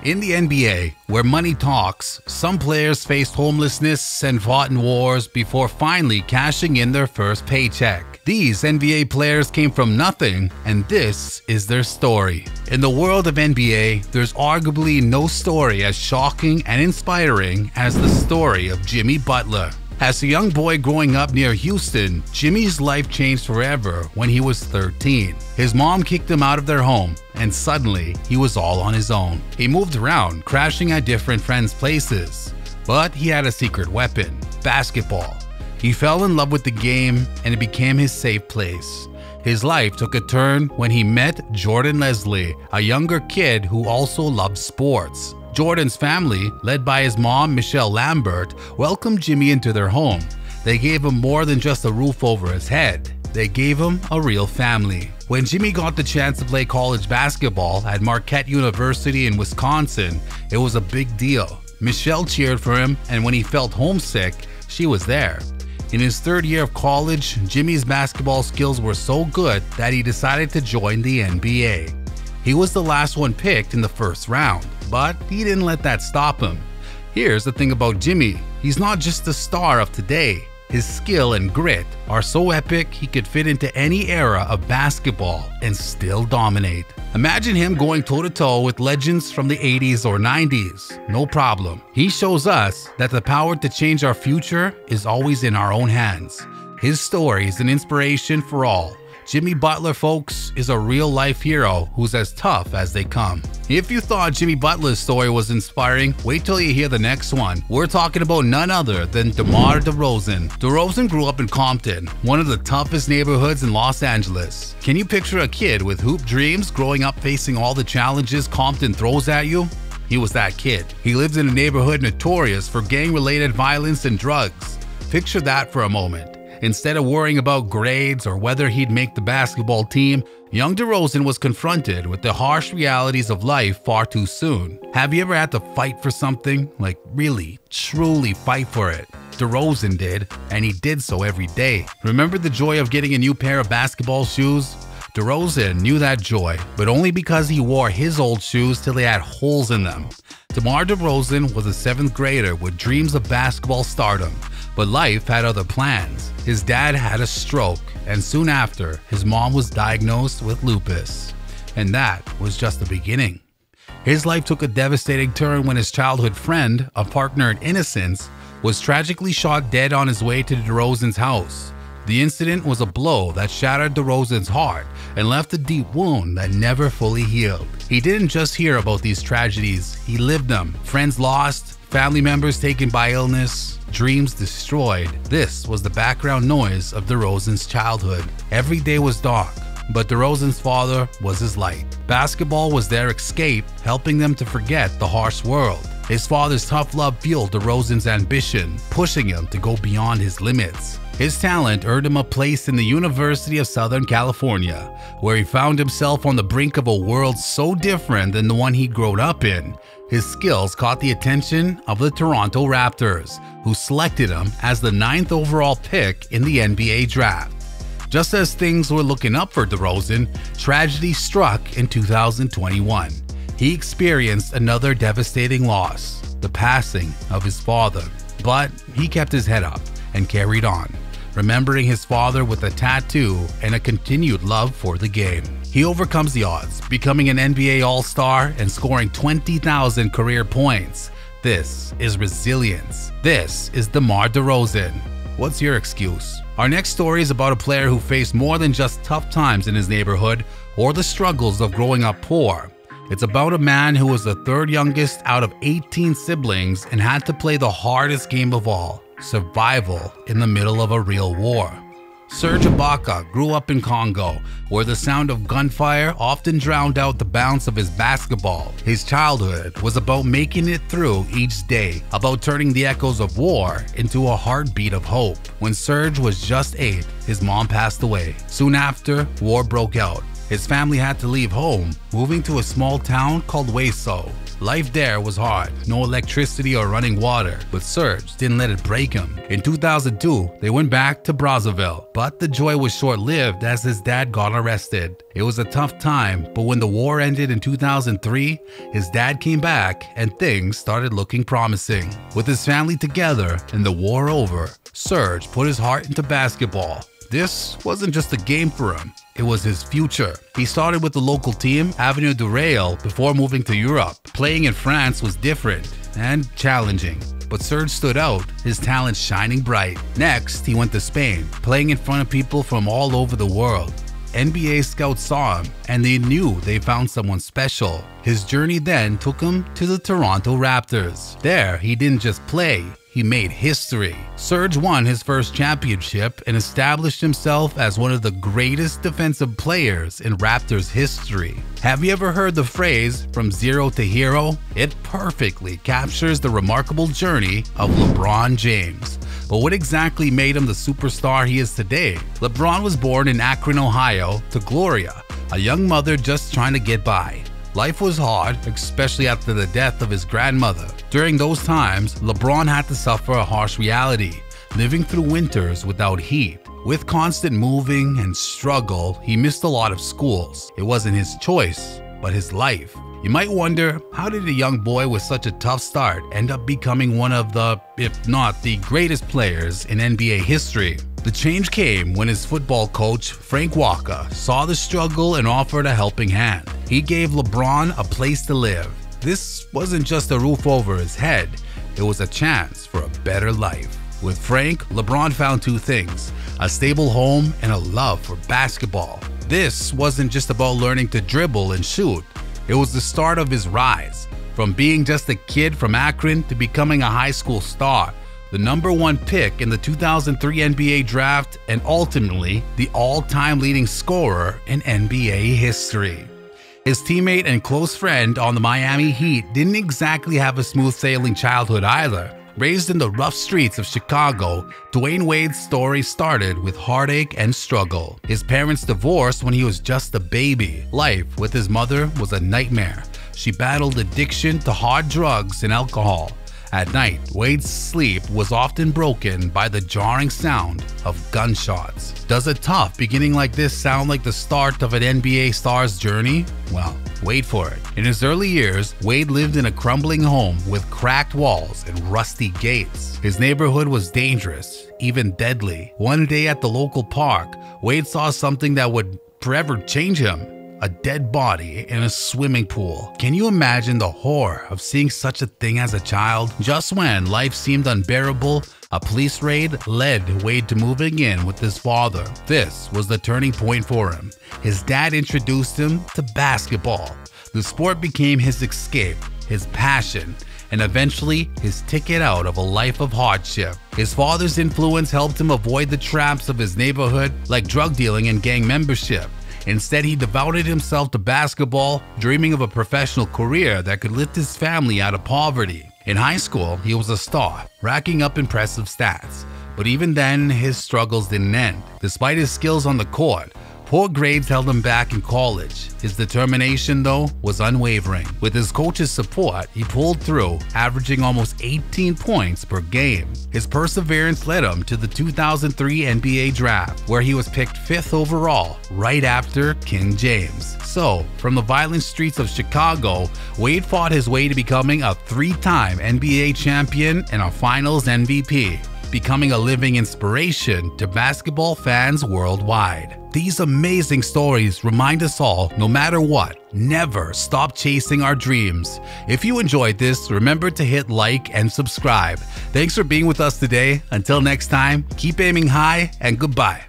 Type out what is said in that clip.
In the NBA, where money talks, some players faced homelessness and fought in wars before finally cashing in their first paycheck. These NBA players came from nothing, and this is their story. In the world of NBA, there's arguably no story as shocking and inspiring as the story of Jimmy Butler. As a young boy growing up near Houston, Jimmy's life changed forever when he was 13. His mom kicked him out of their home, and suddenly he was all on his own. He moved around, crashing at different friends' places. But he had a secret weapon: basketball. He fell in love with the game, and it became his safe place. His life took a turn when he met Jordan Leslie, a younger kid who also loved sports. Jordan's family, led by his mom, Michelle Lambert, welcomed Jimmy into their home. They gave him more than just a roof over his head. They gave him a real family. When Jimmy got the chance to play college basketball at Marquette University in Wisconsin, it was a big deal. Michelle cheered for him, and when he felt homesick, she was there. In his third year of college, Jimmy's basketball skills were so good that he decided to join the NBA. He was the last one picked in the first round, but he didn't let that stop him. Here's the thing about Jimmy: he's not just the star of today. His skill and grit are so epic he could fit into any era of basketball and still dominate. Imagine him going toe-to-toe with legends from the 80s or 90s. No problem. He shows us that the power to change our future is always in our own hands. His story is an inspiration for all. Jimmy Butler, folks, is a real-life hero who's as tough as they come. If you thought Jimmy Butler's story was inspiring, wait till you hear the next one. We're talking about none other than DEMAR DEROZAN. DEROZAN grew up in Compton, one of the toughest neighborhoods in Los Angeles. Can you picture a kid with hoop dreams growing up facing all the challenges Compton throws at you? He was that kid. He lives in a neighborhood notorious for gang-related violence and drugs. Picture that for a moment. Instead of worrying about grades or whether he'd make the basketball team, young DEROZAN was confronted with the harsh realities of life far too soon. Have you ever had to fight for something? Like really, truly fight for it? DEROZAN did, and he did so every day. Remember the joy of getting a new pair of basketball shoes? DEROZAN knew that joy, but only because he wore his old shoes till they had holes in them. DEMAR DEROZAN was a 7th grader with dreams of basketball stardom. But life had other plans. His dad had a stroke, and soon after, his mom was diagnosed with lupus. And that was just the beginning. His life took a devastating turn when his childhood friend, a partner in innocence, was tragically shot dead on his way to DEROZAN's house. The incident was a blow that shattered DEROZAN's heart and left a deep wound that never fully healed. He didn't just hear about these tragedies, he lived them. Friends lost, family members taken by illness, dreams destroyed. This was the background noise of DEROZAN's childhood. Every day was dark, but DEROZAN's father was his light. Basketball was their escape, helping them to forget the harsh world. His father's tough love fueled DEROZAN's ambition, pushing him to go beyond his limits. His talent earned him a place in the University of Southern California, where he found himself on the brink of a world so different than the one he'd grown up in. His skills caught the attention of the Toronto Raptors, who selected him as the 9th overall pick in the NBA draft. Just as things were looking up for DEROZAN, tragedy struck in 2021. He experienced another devastating loss, the passing of his father. But he kept his head up and carried on, remembering his father with a tattoo and a continued love for the game. He overcomes the odds, becoming an NBA All-Star and scoring 20,000 career points. This is resilience. This is DEMAR DEROZAN. What's your excuse? Our next story is about a player who faced more than just tough times in his neighborhood or the struggles of growing up poor. It's about a man who was the 3rd youngest out of 18 siblings and had to play the hardest game of all: survival in the middle of a real war. SERGE IBAKA grew up in Congo, where the sound of gunfire often drowned out the bounce of his basketball. His childhood was about making it through each day, about turning the echoes of war into a heartbeat of hope. When SERGE was just 8, his mom passed away. Soon after, war broke out. His family had to leave home, moving to a small town called Weso. Life there was hard, no electricity or running water, but Serge didn't let it break him. In 2002, they went back to Brazzaville, but the joy was short-lived as his dad got arrested. It was a tough time, but when the war ended in 2003, his dad came back and things started looking promising. With his family together and the war over, Serge put his heart into basketball. This wasn't just a game for him, it was his future. He started with the local team, Avenue du Rail, before moving to Europe. Playing in France was different and challenging, but Serge stood out, his talent shining bright. Next, he went to Spain, playing in front of people from all over the world. NBA scouts saw him, and they knew they found someone special. His journey then took him to the Toronto Raptors. There, he didn't just play, he made history. Serge won his first championship and established himself as one of the greatest defensive players in Raptors history. Have you ever heard the phrase, "from zero to hero"? It perfectly captures the remarkable journey of LeBron James. But what exactly made him the superstar he is today? LeBron was born in Akron, Ohio, to Gloria, a young mother just trying to get by. Life was hard, especially after the death of his grandmother. During those times, LeBron had to suffer a harsh reality, living through winters without heat. With constant moving and struggle, he missed a lot of schools. It wasn't his choice, but his life. You might wonder, how did a young boy with such a tough start end up becoming one of the, if not the greatest players in NBA history? The change came when his football coach, Frank Walker, saw the struggle and offered a helping hand. He gave LeBron a place to live. This wasn't just a roof over his head, it was a chance for a better life. With Frank, LeBron found two things: a stable home and a love for basketball. This wasn't just about learning to dribble and shoot. It was the start of his rise, from being just a kid from Akron to becoming a high school star, the #1 pick in the 2003 NBA draft, and ultimately the all-time leading scorer in NBA history. His teammate and close friend on the Miami Heat didn't exactly have a smooth sailing childhood either. Raised in the rough streets of Chicago, Dwayne Wade's story started with heartache and struggle. His parents divorced when he was just a baby. Life with his mother was a nightmare. She battled addiction to hard drugs and alcohol. At night, Wade's sleep was often broken by the jarring sound of gunshots. Does a tough beginning like this sound like the start of an NBA star's journey? Well, wait for it. In his early years, Wade lived in a crumbling home with cracked walls and rusty gates. His neighborhood was dangerous, even deadly. One day at the local park, Wade saw something that would forever change him: a dead body in a swimming pool. Can you imagine the horror of seeing such a thing as a child? Just when life seemed unbearable, a police raid led Wade to moving in with his father. This was the turning point for him. His dad introduced him to basketball. The sport became his escape, his passion, and eventually his ticket out of a life of hardship. His father's influence helped him avoid the traps of his neighborhood, like drug dealing and gang membership. Instead, he devoted himself to basketball, dreaming of a professional career that could lift his family out of poverty. In high school, he was a star, racking up impressive stats. But even then, his struggles didn't end. Despite his skills on the court, poor grades held him back in college. His determination, though, was unwavering. With his coach's support, he pulled through, averaging almost 18 points per game. His perseverance led him to the 2003 NBA draft, where he was picked 5th overall, right after King James. So, from the violent streets of Chicago, Wade fought his way to becoming a 3-time NBA champion and a Finals MVP, becoming a living inspiration to basketball fans worldwide. These amazing stories remind us all, no matter what, never stop chasing our dreams. If you enjoyed this, remember to hit like and subscribe. Thanks for being with us today. Until next time, keep aiming high and goodbye.